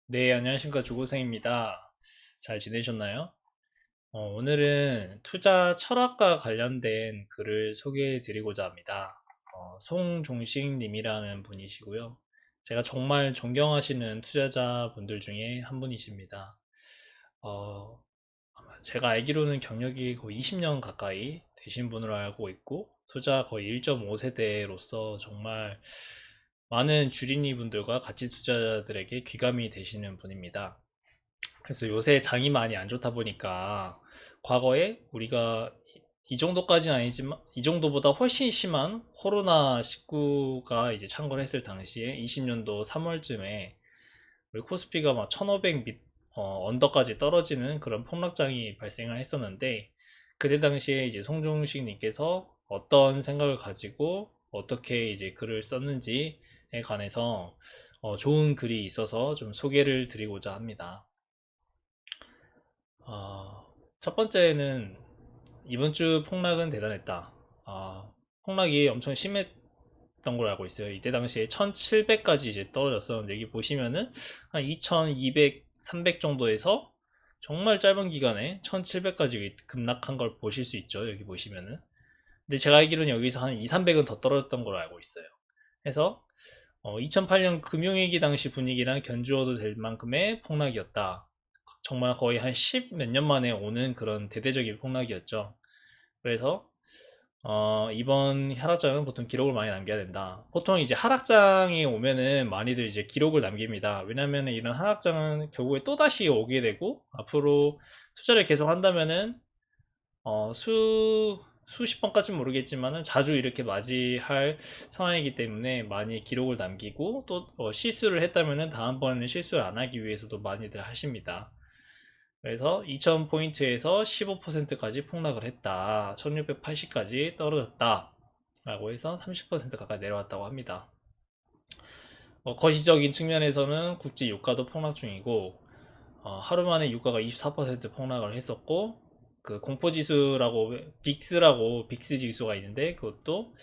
네, 안녕하십니까. 조고생입니다. 잘 지내셨나요? 오늘은 투자 철학과 관련된 글을 소개해 드리고자 합니다. 송종식 님이라는 분이시고요. 제가 정말 존경하시는 투자자분들 중에 한 분이십니다. 어, 아마 제가 알기로는 경력이 거의 20년 가까이 되신 분으로 알고 있고, 투자 거의 1.5세대로서 정말 많은 주린이 분들과 가치 투자자들에게 귀감이 되시는 분입니다. 그래서 요새 장이 많이 안 좋다 보니까 과거에 우리가 이 정도까지는 아니지만 이 정도보다 훨씬 심한 코로나19가 이제 창궐했을 당시에 20년도 3월쯤에 우리 코스피가 막 1500 언더까지 떨어지는 그런 폭락장이 발생을 했었는데, 그때 당시에 이제 송종식 님께서 어떤 생각을 가지고 어떻게 이제 글을 썼는지에 관해서 좋은 글이 있어서 좀 소개를 드리고자 합니다. 어, 첫 번째는 이번 주 폭락은 대단했다. 폭락이 엄청 심했던 걸로 알고 있어요. 이때 당시에 1700까지 이제 떨어졌었는데, 여기 보시면은 한 2200, 300 정도에서 정말 짧은 기간에 1700까지 급락한 걸 보실 수 있죠. 여기 보시면은. 근데 제가 알기로는 여기서 한 2, 300은 더 떨어졌던 걸로 알고 있어요. 그래서 2008년 금융위기 당시 분위기랑 견주어도 될 만큼의 폭락이었다. 정말 거의 한 10 몇 년 만에 오는 그런 대대적인 폭락이었죠. 그래서 이번 하락장은 보통 기록을 많이 남겨야 된다. 보통 이제 하락장이 오면은 많이들 이제 기록을 남깁니다. 왜냐면 이런 하락장은 결국에 또다시 오게 되고, 앞으로 투자를 계속 한다면은 수십 번까지는 모르겠지만은 자주 이렇게 맞이할 상황이기 때문에 많이 기록을 남기고, 또 실수를 했다면은 다음번에는 실수를 안 하기 위해서도 많이들 하십니다. 그래서 2000포인트에서 15%까지 폭락을 했다. 1680까지 떨어졌다. 라고 해서 30% 가까이 내려왔다고 합니다. 거시적인 측면에서는 국제 유가도 폭락 중이고, 하루 만에 유가가 24% 폭락을 했었고, 그 공포지수라고 빅스라고 빅스 지수가 있는데, 그것도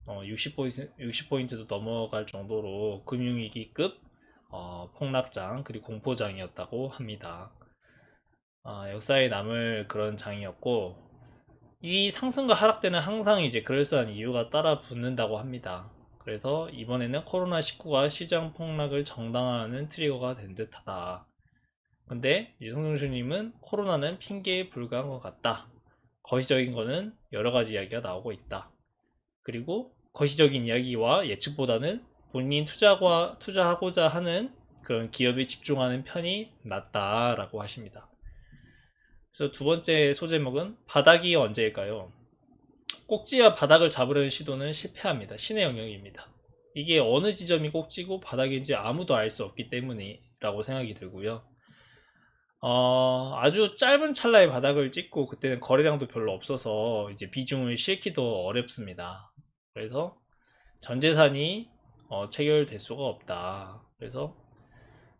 60포인트도 넘어갈 정도로 금융위기급 폭락장 그리고 공포장이었다고 합니다. 역사에 남을 그런 장이었고, 이 상승과 하락 때는 항상 이제 그럴싸한 이유가 따라 붙는다고 합니다. 그래서 이번에는 코로나19가 시장 폭락을 정당화하는 트리거가 된 듯하다. 근데 유성준님은 코로나는 핑계에 불과한 것 같다. 거시적인 거는 여러 가지 이야기가 나오고 있다. 그리고 거시적인 이야기와 예측보다는 본인이 투자하고자 하는 그런 기업에 집중하는 편이 낫다라고 하십니다. 그래서 두 번째 소제목은 바닥이 언제일까요? 꼭지와 바닥을 잡으려는 시도는 실패합니다. 신의 영역입니다. 이게 어느 지점이 꼭지고 바닥인지 아무도 알 수 없기 때문이라고 생각이 들고요. 아주 짧은 찰나의 바닥을 찍고 그때는 거래량도 별로 없어서 이제 비중을 실기도 어렵습니다. 그래서 전 재산이 체결될 수가 없다. 그래서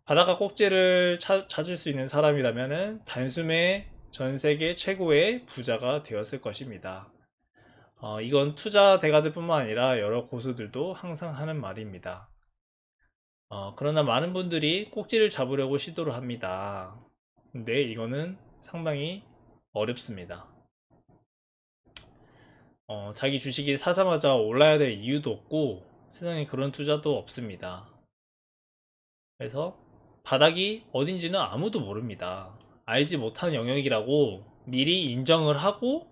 바다가 꼭지를 찾을 수 있는 사람이라면 단숨에 전 세계 최고의 부자가 되었을 것입니다. 이건 투자 대가들뿐만 아니라 여러 고수들도 항상 하는 말입니다. 그러나 많은 분들이 꼭지를 잡으려고 시도를 합니다. 근데 이거는 상당히 어렵습니다. 자기 주식이 사자마자 올라야 될 이유도 없고 세상에 그런 투자도 없습니다. 그래서 바닥이 어딘지는 아무도 모릅니다. 알지 못한 영역이라고 미리 인정을 하고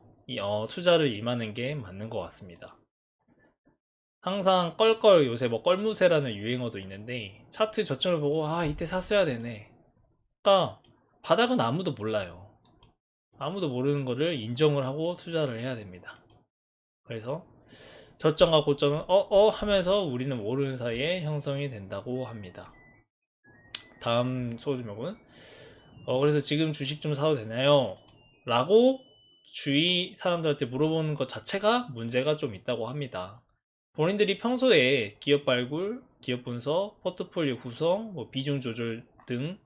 투자를 임하는 게 맞는 것 같습니다. 항상 껄껄, 요새 뭐 껄무새라는 유행어도 있는데, 차트 저점을 보고 이때 샀어야 되네. 그러니까 바닥은 아무도 몰라요. 아무도 모르는 거를 인정을 하고 투자를 해야 됩니다. 그래서 저점과 고점은 하면서 우리는 모르는 사이에 형성이 된다고 합니다. 다음 소주명은 그래서 지금 주식 좀 사도 되나요? 라고 주위 사람들한테 물어보는 것 자체가 문제가 좀 있다고 합니다. 본인들이 평소에 기업 발굴, 기업 분석, 포트폴리오 구성, 뭐 비중 조절 등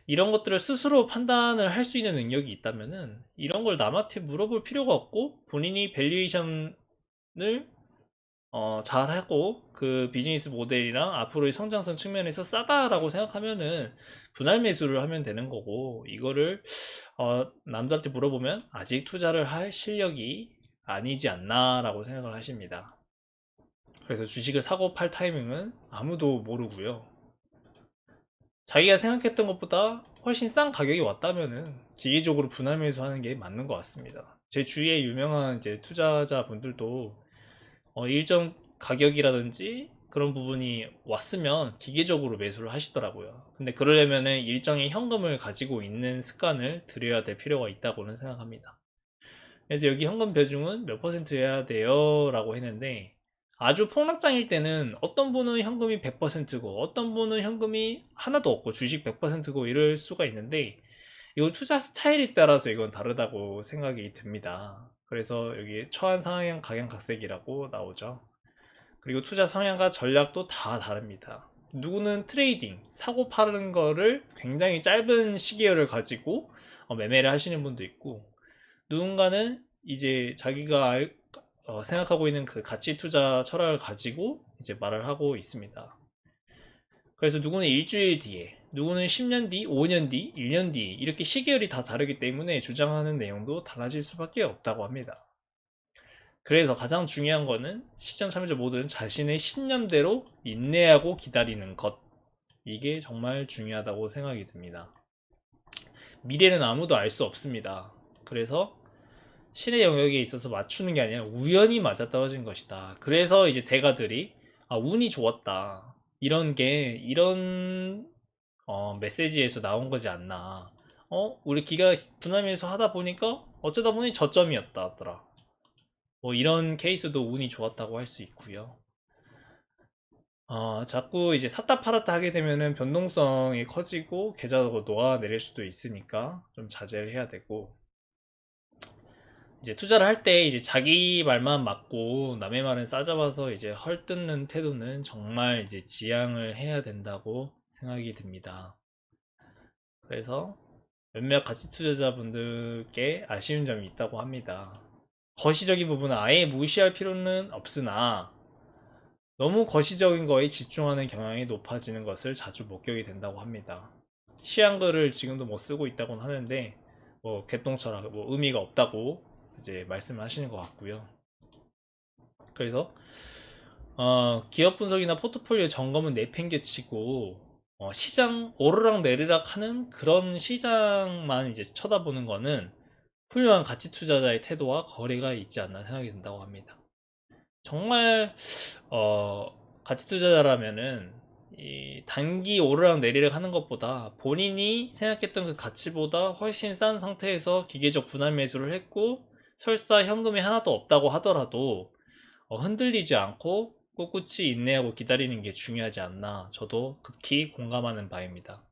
이런 것들을 스스로 판단을 할 수 있는 능력이 있다면은 이런 걸 남한테 물어볼 필요가 없고 본인이 밸류에이션을 잘하고 그 비즈니스 모델이랑 앞으로의 성장성 측면에서 싸다라고 생각하면은 분할 매수를 하면 되는 거고, 이거를 남들한테 물어보면 아직 투자를 할 실력이 아니지 않나라고 생각을 하십니다. 그래서 주식을 사고 팔 타이밍은 아무도 모르고요. 자기가 생각했던 것보다 훨씬 싼 가격이 왔다면은 기계적으로 분할 매수하는 게 맞는 것 같습니다. 제 주위에 유명한 이제 투자자분들도 일정 가격이라든지 그런 부분이 왔으면 기계적으로 매수를 하시더라고요. 근데 그러려면은 일정의 현금을 가지고 있는 습관을 들여야 될 필요가 있다고는 생각합니다. 그래서 여기 현금 비중은 몇 퍼센트 해야 돼요? 라고 했는데, 아주 폭락장일 때는 어떤 분은 현금이 100%고 어떤 분은 현금이 하나도 없고 주식 100%고 이럴 수가 있는데, 이건 투자 스타일에 따라서 이건 다르다고 생각이 듭니다. 그래서 여기 처한 상향 각양각색이라고 나오죠. 그리고 투자 성향과 전략도 다 다릅니다. 누구는 트레이딩, 사고 파는 거를 굉장히 짧은 시계열을 가지고 매매를 하시는 분도 있고, 누군가는 이제 자기가 생각하고 있는 그 가치 투자 철학을 가지고 이제 말을 하고 있습니다. 그래서 누구는 일주일 뒤에, 누구는 10년 뒤, 5년 뒤, 1년 뒤 이렇게 시계열이 다 다르기 때문에 주장하는 내용도 달라질 수밖에 없다고 합니다. 그래서 가장 중요한 거는 시장 참여자 모두는 자신의 신념대로 인내하고 기다리는 것, 이게 정말 중요하다고 생각이 듭니다. 미래는 아무도 알 수 없습니다. 그래서 신의 영역에 있어서 맞추는 게 아니라 우연히 맞아떨어진 것이다. 그래서 이제 대가들이 운이 좋았다, 이런 메시지에서 나온 거지 않나. 우리 기가 분할매수 하다 보니까 어쩌다 보니 저점이었다 하더라. 뭐 이런 케이스도 운이 좋았다고 할 수 있고요. 자꾸 이제 샀다 팔았다 하게 되면은 변동성이 커지고 계좌도 녹아내릴 수도 있으니까 좀 자제를 해야 되고, 이제 투자를 할 때 이제 자기 말만 맞고 남의 말은 싸잡아서 이제 헐뜯는 태도는 정말 이제 지양을 해야 된다고 생각이 듭니다. 그래서 몇몇 가치 투자자분들께 아쉬운 점이 있다고 합니다. 거시적인 부분은 아예 무시할 필요는 없으나 너무 거시적인 거에 집중하는 경향이 높아지는 것을 자주 목격이 된다고 합니다. 시한글을 지금도 못 쓰고 있다고는 하는데, 뭐 개똥처럼 뭐 의미가 없다고 이제 말씀을 하시는 것 같고요. 그래서 기업 분석이나 포트폴리오 점검은 내팽개치고 시장 오르락 내리락 하는 그런 시장만 이제 쳐다보는 거는 훌륭한 가치 투자자의 태도와 거리가 있지 않나 생각이 든다고 합니다. 정말 가치 투자자라면은 이 단기 오르락 내리락 하는 것보다 본인이 생각했던 그 가치보다 훨씬 싼 상태에서 기계적 분할 매수를 했고, 설사 현금이 하나도 없다고 하더라도 흔들리지 않고 꿋꿋이 인내하고 기다리는 게 중요하지 않나, 저도 극히 공감하는 바입니다.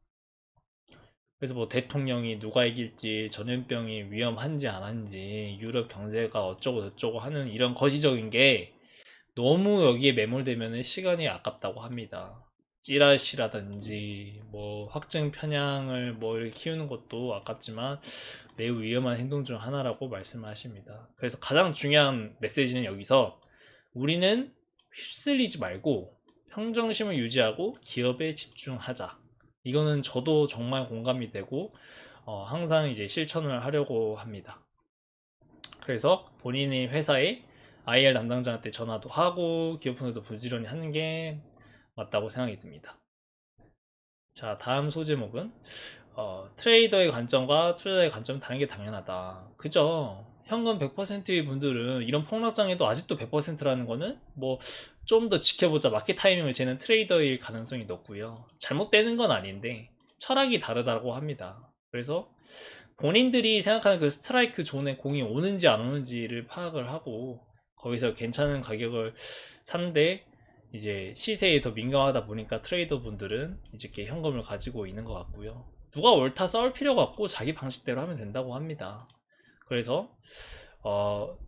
그래서 뭐 대통령이 누가 이길지, 전염병이 위험한지 안 한지, 유럽 경제가 어쩌고 저쩌고 하는 이런 거시적인 게 너무 여기에 매몰되면 시간이 아깝다고 합니다. 찌라시라든지 뭐 확증 편향을 뭘 키우는 것도 아깝지만 매우 위험한 행동 중 하나라고 말씀하십니다. 그래서 가장 중요한 메시지는 여기서 우리는 휩쓸리지 말고 평정심을 유지하고 기업에 집중하자. 이거는 저도 정말 공감이 되고 항상 이제 실천을 하려고 합니다. 그래서 본인의 회사에 IR 담당자한테 전화도 하고 기업분들도 부지런히 하는 게 맞다고 생각이 듭니다. 자, 다음 소제목은 트레이더의 관점과 투자자의 관점은 다른 게 당연하다. 그죠? 현금 100%의 분들은 이런 폭락장에도 아직도 100%라는 거는 뭐 좀 더 지켜보자, 마켓 타이밍을 재는 트레이더일 가능성이 높고요. 잘못되는 건 아닌데 철학이 다르다고 합니다. 그래서 본인들이 생각하는 그 스트라이크 존에 공이 오는지 안 오는지를 파악을 하고 거기서 괜찮은 가격을 사는데, 이제 시세에 더 민감하다 보니까 트레이더 분들은 이렇게 현금을 가지고 있는 것 같고요. 누가 옳다 싸울 필요가 없고 자기 방식대로 하면 된다고 합니다. 그래서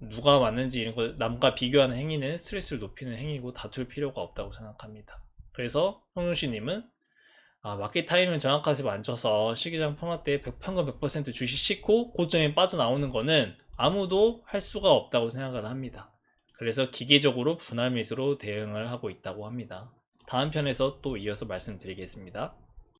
누가 맞는지 이런 거 남과 비교하는 행위는 스트레스를 높이는 행위고 다툴 필요가 없다고 생각합니다. 그래서 홍윤씨님은 마켓 타이밍을 정확하게 맞춰서 시기장 폭락 때 현금 100% 주식 싣고 고점에 빠져나오는 거는 아무도 할 수가 없다고 생각을 합니다. 그래서 기계적으로 분할 매수로 대응을 하고 있다고 합니다. 다음 편에서 또 이어서 말씀드리겠습니다.